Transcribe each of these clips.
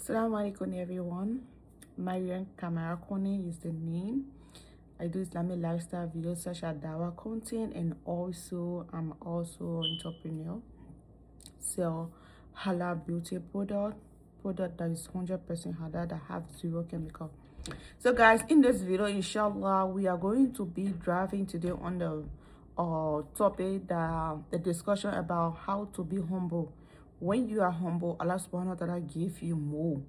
Assalamu alaikum everyone. Marian Kamara Kone is the name. I do Islamic lifestyle videos such as dawa content, and also I'm also an entrepreneur. Sell halal beauty product that is 100% halal, that have zero chemical. So guys, in this video, inshallah, we are going to be driving today on the topic, the discussion about how to be humble. When you are humble, Allah subhanahu wa ta'ala give you more.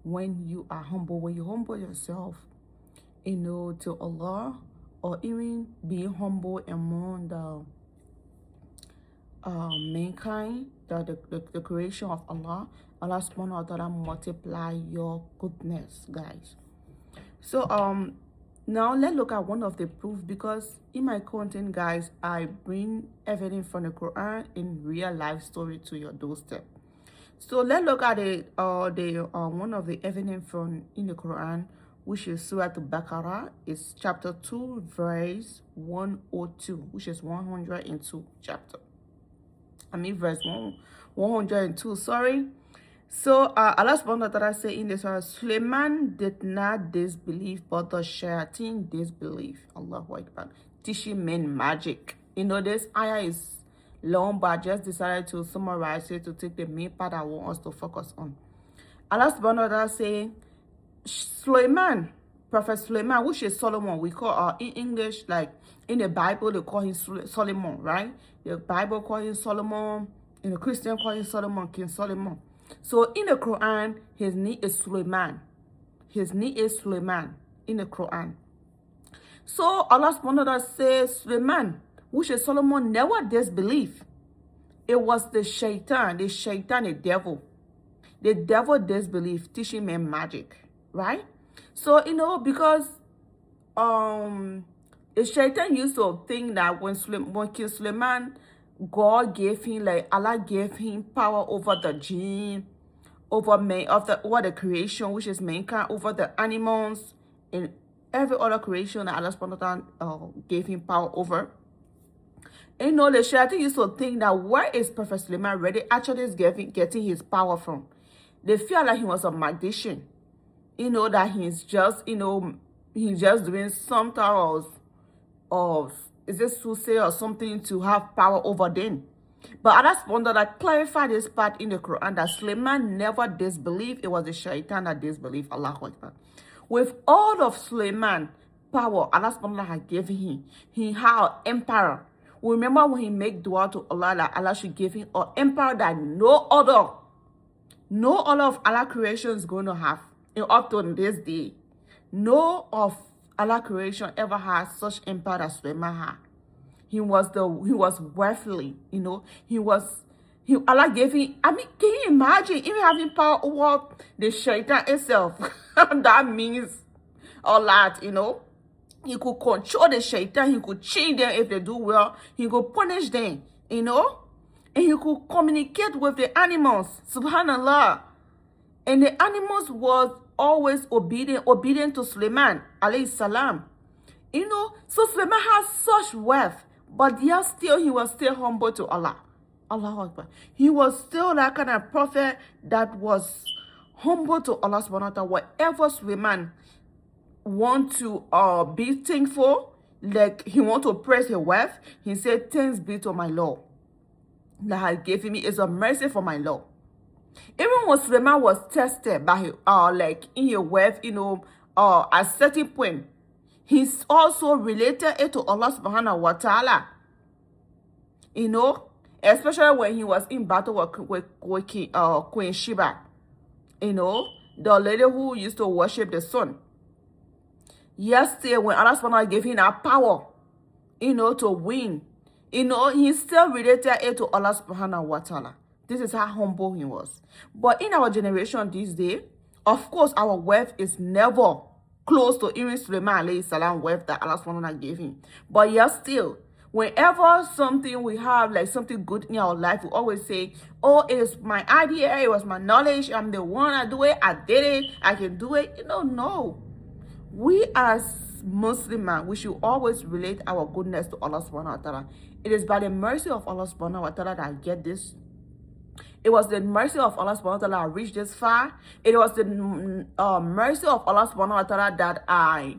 When you are humble, when you humble yourself, to Allah, or even being humble among the mankind, the creation of Allah subhanahu wa ta'ala multiply your goodness, guys. So now let's look at one of the proof, because in my content, guys, I bring evidence from the Quran in real life story to your doorstep. So let's look at one of the evidence from in the Quran, which is Surah Al-Baqarah. It's chapter 2 verse 102, which is 102 chapter. Verse 102, sorry. So Allah subhanahu wa ta'ala say in this verse, Sulanman did not disbelieve, but the shayateen disbelieve. Allahu Akbar. Teaching men magic. This ayah is long, but I just decided to summarize it to take the main part I want us to focus on. Allah subhanahu wa ta'ala say, Suleiman, Prophet Suleiman, which is Solomon, we call in English, like in the Bible, they call him Solomon, right? The Bible call him Solomon, in the Christian call him Solomon, King Solomon. So in the Quran, his name is Suleiman. His name is Suleiman in the Quran. So Allah subhanahu wa ta'ala says, Suleiman, which is Solomon, never disbelieve. It was the shaitan, the devil. The devil disbelief, teaching men magic, right? So, because the shaitan used to think that when King Suleiman, God gave him, like Allah gave him power over the jinn, over the creation, which is mankind, over the animals, and every other creation that Allah subhanahu wa ta'ala gave him power over. And the shaitan used to think that where is Prophet Suleiman really actually is getting his power from? They feel like he was a magician. That he's just, he's just doing some type of is it soothsayer or something to have power over them. But Allah subhanahu wa ta'ala clarified this part in the Quran that Suleiman never disbelieved. It was the shaitan that disbelieved. Allahu Akbar. With all of Suleiman power Allah subhanahu wa ta'ala had given him, he had an emperor. Remember when he made dua to Allah that Allah should give him an emperor that no other of Allah creation is going to have. And up to this day, no of Allah creation ever had such emperor as Suleiman had. He was worthily, Allah gave him, can you imagine even having power over the shaitan itself? That means a lot, He could control the shaitan, he could change them if they do well, he could punish them, and he could communicate with the animals, subhanallah. And the animals was always obedient to Suleiman, alayhi salam. So Suleiman has such wealth, but yet still, he was still humble to Allah. Allahu Akbar. He was still that kind of prophet that was humble to Allah subhanahu wa ta'ala. Whatever Suleiman want to be thankful, like he want to praise his wealth, he said, thanks be to my Lord that has given me, is a mercy for my Lord. Even when Suleiman was tested by his, like in his wealth, at a certain point, he's also related it to Allah subhanahu wa ta'ala. Especially when he was in battle with Queen Sheba. The lady who used to worship the sun. Yesterday, when Allah subhanahu wa ta'ala gave him that power, to win, he still related it to Allah subhanahu wa ta'ala. This is how humble he was. But in our generation these days, of course, our wealth is never close to even Suleiman alayhi salam wealth that Allah subhanahu wa ta'ala gave him. But yet still, whenever something we have, like something good in our life, we always say, oh, it is my idea, it was my knowledge, I'm the one, I do it, I did it, I can do it. No. We as Muslims, we should always relate our goodness to Allah subhanahu wa ta'ala. It is by the mercy of Allah subhanahu wa ta'ala that I get this. It was the mercy of Allah subhanahu wa ta'ala I reached this far. It was the mercy of Allah subhanahu wa ta'ala that I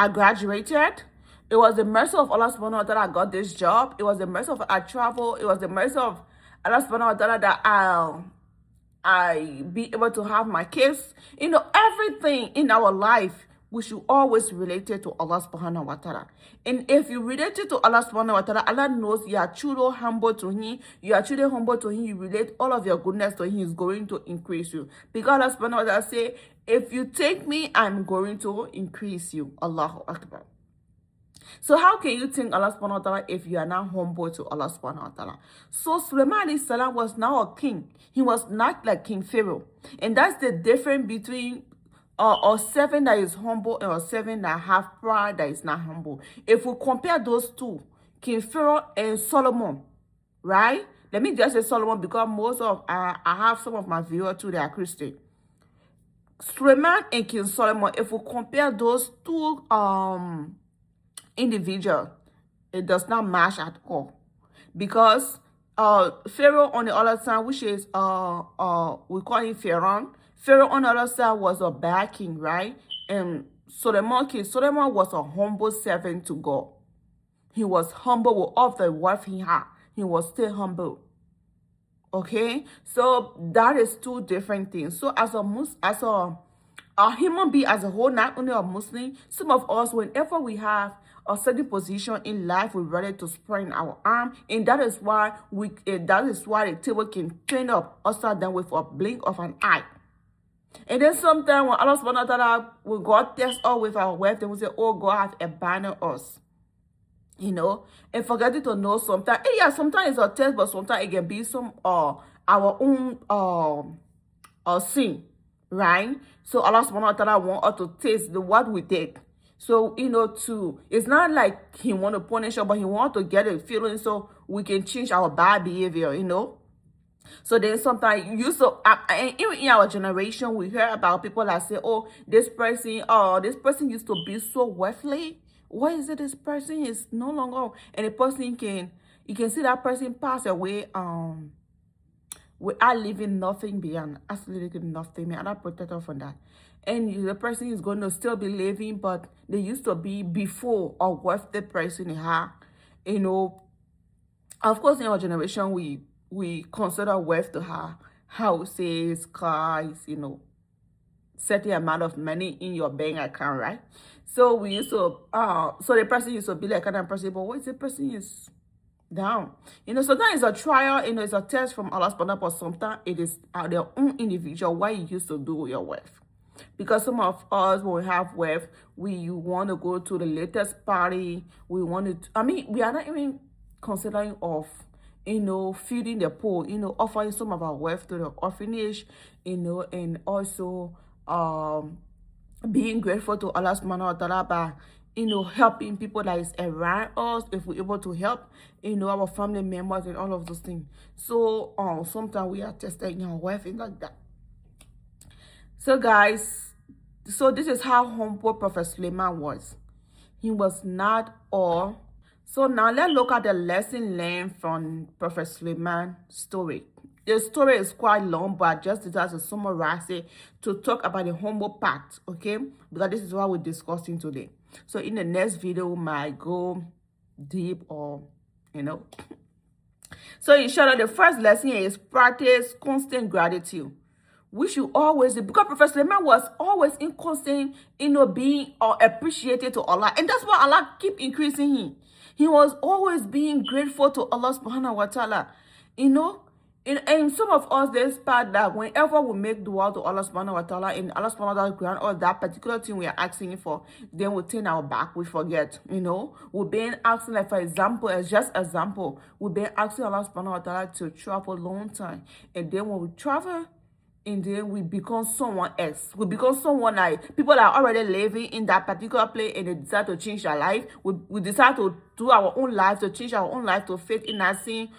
graduated. It was the mercy of Allah subhanahu wa ta'ala I got this job. It was the mercy of I travel. It was the mercy of Allah subhanahu wa ta'ala that I be able to have my kids. You know, everything in our life, we should always relate it to Allah subhanahu wa ta'ala. And if you relate it to Allah subhanahu wa ta'ala, Allah knows you are truly humble to Him. You are truly humble to Him. You relate all of your goodness to Him. He's going to increase you. Because Allah subhanahu wa ta'ala say, if you take me, I'm going to increase you. Allahu Akbar. So how can you thank Allah subhanahu wa ta'ala if you are not humble to Allah subhanahu wa ta'ala? So Sulaiman alayhi salam was now a king. He was not like King Pharaoh. And that's the difference between a servant that is humble and a servant that have pride that is not humble. If we compare those two, King Pharaoh and Solomon, right? Let me just say Solomon because most of I have some of my viewers too, they are Christian. Sulaiman and King Solomon, if we compare those two individual, it does not match at all. Because Pharaoh on the other side, which is we call him Pharaoh. Pharaoh on the other side was a bad king, right? And King Solomon was a humble servant to God. He was humble with all the wealth he had. He was still humble. Okay, so that is two different things. So as a human being as a whole, not only a Muslim, some of us, whenever we have a certain position in life, we're ready to spread our arm, and that is why the table can turn up upside down with a blink of an eye. And then sometimes when Allah subhanahu wa ta'ala will God test us with our wealth, then we say, oh, God has abandoned us. You know, and forgetting to know sometimes, yeah, sometimes it's a test, but sometimes it can be some our own sin, right? So Allah subhanahu wa ta'ala want us to taste what we did. So, you know, it's not like He want to punish us, but He want to get a feeling so we can change our bad behavior, you know. So then sometimes and even in our generation, we hear about people that say, oh, this person used to be so wealthy. Why is it this person is no longer, and the person you can see that person pass away without leaving nothing behind, absolutely nothing. May Allah protect us from that. And the person is going to still be living, but they used to be before a wealthy person they had. You know, of course, in our generation, we consider wealth to have houses, cars, you know, certain amount of money in your bank account, right? So we used to, so the person used to be like kind of person, but what if the person is down? You know, sometimes it's a trial, you know, it's a test from Allah subhanahu wa ta'ala, but sometimes it is their own individual, what you used to do with your wealth. Because some of us, when we have wealth, we want to go to the latest party. We want to, we are not even considering of, you know, feeding the poor, you know, offering some of our wealth to the orphanage, you know, and also being grateful to Allah subhanahu wa ta'ala by, you know, helping people that is around us, if we're able to help, you know, our family members and all of those things. So sometimes we are tested in our wealth and like that. So guys, so this is how humble Prophet Sulaiman was. He was not all. So now let's look at the lesson learned from Prophet Sulaiman's story. The story is quite long, but I just decided to summarize it to talk about the humble part, okay? Because this is what we're discussing today. So in the next video, we might go deep or, you know. So inshallah, the first lesson is practice constant gratitude. We should always do, because Prophet Sulaiman was always in constant, you know, being appreciated to Allah. And that's why Allah keep increasing him. He was always being grateful to Allah subhanahu wa ta'ala. You know, and some of us, there's part that whenever we make dua to Allah subhanahu wa ta'ala, and Allah subhanahu wa ta'ala grant us that particular thing we are asking for, then we turn our back, we forget, you know. We've been asking, like for example, as just example, we've been asking Allah subhanahu wa ta'ala to travel a long time. And then when we travel, and then we become someone else. We become someone like people are already living in that particular place, and they decide to change their life. We decide to do our own life, to change our own life, to fit in that same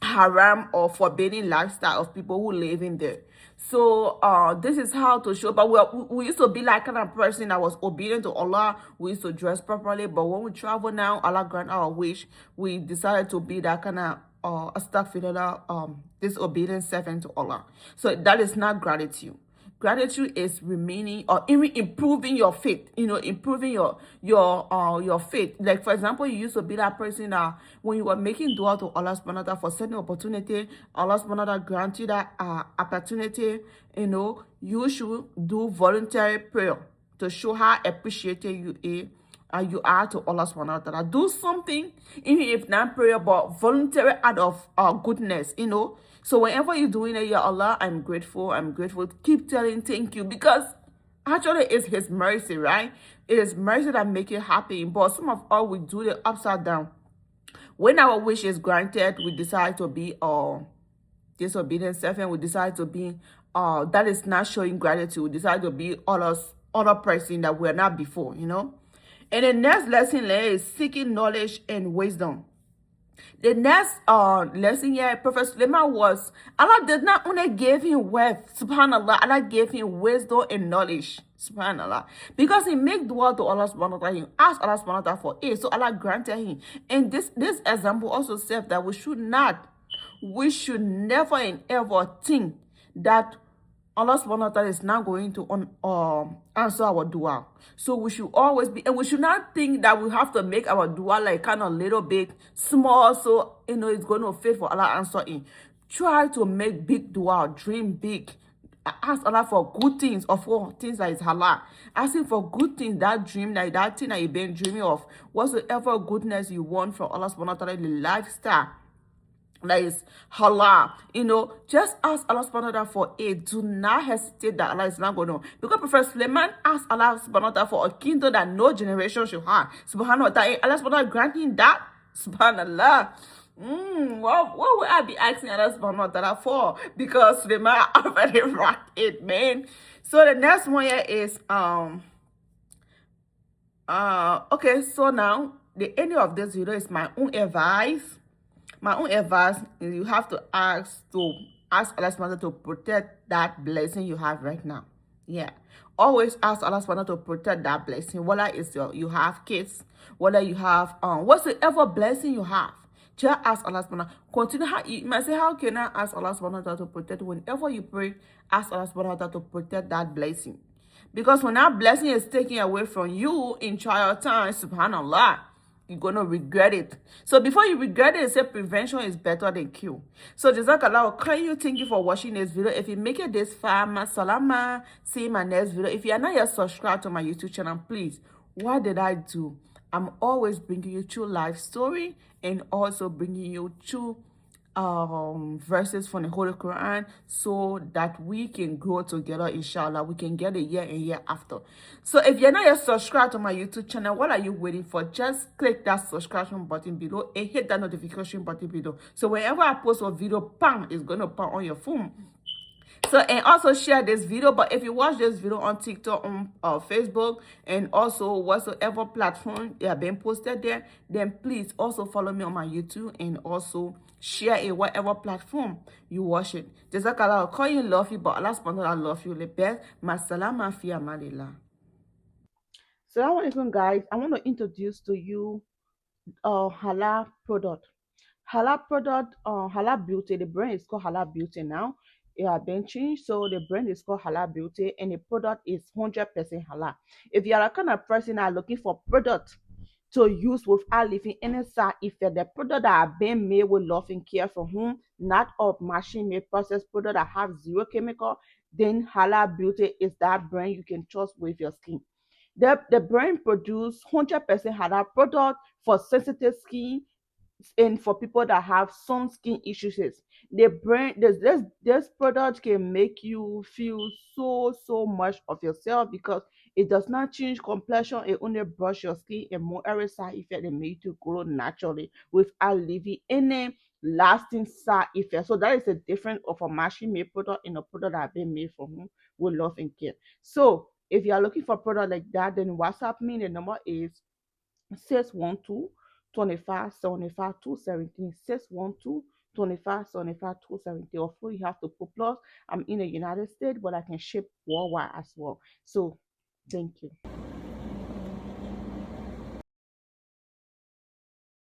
haram or forbidding lifestyle of people who live in there. So this is how to show. But we used to be like kind of person that was obedient to Allah. We used to dress properly. But when we travel now, Allah grant our wish. We decided to be that kind of astaghfirullah, disobedient servant to Allah. So that is not gratitude. Gratitude is remaining or even improving your faith, improving your faith. Like for example, you used to be that person that when you were making dua to Allah subhanahu wa ta'ala for certain opportunity, Allah subhanahu wa ta'ala grant you that opportunity, you should do voluntary prayer to show how appreciated you are to Allah subhanahu wa ta'ala. Do something, even if not prayer, but voluntary act of goodness. So whenever you're doing it, ya Allah, I'm grateful, I'm grateful. Keep telling thank you, because actually it's his mercy, right? It is mercy that make it happen. But some of us, we do the upside down. When our wish is granted, we decide to be disobedient servant. We decide to be that is not showing gratitude. We decide to be other person that we're not before. And the next lesson is seeking knowledge and wisdom. The next lesson here, Prophet Suleiman was, Allah did not only give him wealth, subhanAllah, Allah gave him wisdom and knowledge, subhanAllah. Because he made dua to Allah subhanahu wa ta'ala, he asked Allah subhanahu wa ta'ala for it, so Allah granted him. And this example also says that we should never and ever think that Allah subhanahu wa ta'ala is not going to answer our dua. So we should always be, and we should not think that we have to make our dua like kind of little bit small, so it's going to fit for Allah answer it. Try to make big dua, dream big. Ask Allah for good things, or for things that is halal. Asking for good things, that dream, like that thing that you've been dreaming of, whatsoever goodness you want from Allah subhanahu wa ta'ala, the lifestyle that is halal, just ask Allah subhanahu wa ta'ala for it. Do not hesitate that Allah is not going to, because Prophet Suleiman asked Allah subhanahu wa ta'ala for a kingdom that no generation should have. Subhanahu wa ta'ala, Allah subhanahu wa ta'ala granting that, subhanallah. What would I be asking Allah subhanahu wa ta'ala for? Because Suleiman already rocked it, man. So the next one here is okay, so now the ending of this video is my own advice. My own advice is you have to ask Allah subhanahu wa ta'ala to protect that blessing you have right now. Yeah. Always ask Allah subhanahu wa ta'ala to protect that blessing. Whether it's you have kids, whether you have whatsoever blessing you have. Just ask Allah subhanahu wa ta'ala. Continue. You might say, how can I ask Allah subhanahu wa ta'ala to protect? Whenever you pray, ask Allah subhanahu wa ta'ala to protect that blessing. Because when that blessing is taken away from you in trial time, subhanallah, you're going to regret it. So before you regret it, say prevention is better than cure. So Jazakallah, thank you for watching this video. If you make it this far, salama, see you in my next video. If you are not yet subscribed to my YouTube channel, please, what did I do? I'm always bringing you true life story, and also bringing you true verses from the Holy Quran, so that we can grow together, inshallah. We can get a year and year after. So if you're not yet subscribed to my YouTube channel, what are you waiting for? Just click that subscription button below and hit that notification button below, so whenever I post a video, bam, it's gonna pop on your phone. So, and also share this video. But if you watch this video on TikTok, on Facebook, and also whatsoever platform they are being posted there, then please also follow me on my YouTube, and also share it whatever platform you watch it. Jazakallah, I'll call you love you, but Allah subhanahu wa ta'ala love you the best. Masalama fi amalillah. Assalamu alaikum, guys. I want to introduce to you halal product. Halal Beauty. The brand is called Halal Beauty now. It has been changed, so the brand is called Halal Beauty, and the product is 100% halal. If you are a kind of person that are looking for product to use without leaving any side effect, the product that are being made with love and care from home, not of machine made processed product that have zero chemical, then Halal Beauty is that brand you can trust with your skin. The brand produce 100% halal product for sensitive skin, and for people that have some skin issues. The brand, this product can make you feel so much of yourself, because it does not change complexion. It only brush your skin and more every side effect and make you grow naturally without leaving any lasting side effect. So that is a difference of a machine made product and a product that have been made for home with love and care. So if you are looking for a product like that, then WhatsApp me. The number is 612 25 75 217, 612 25 75 217. Of course, you have to put plus. I'm in the United States, but I can ship worldwide as well. So thank you.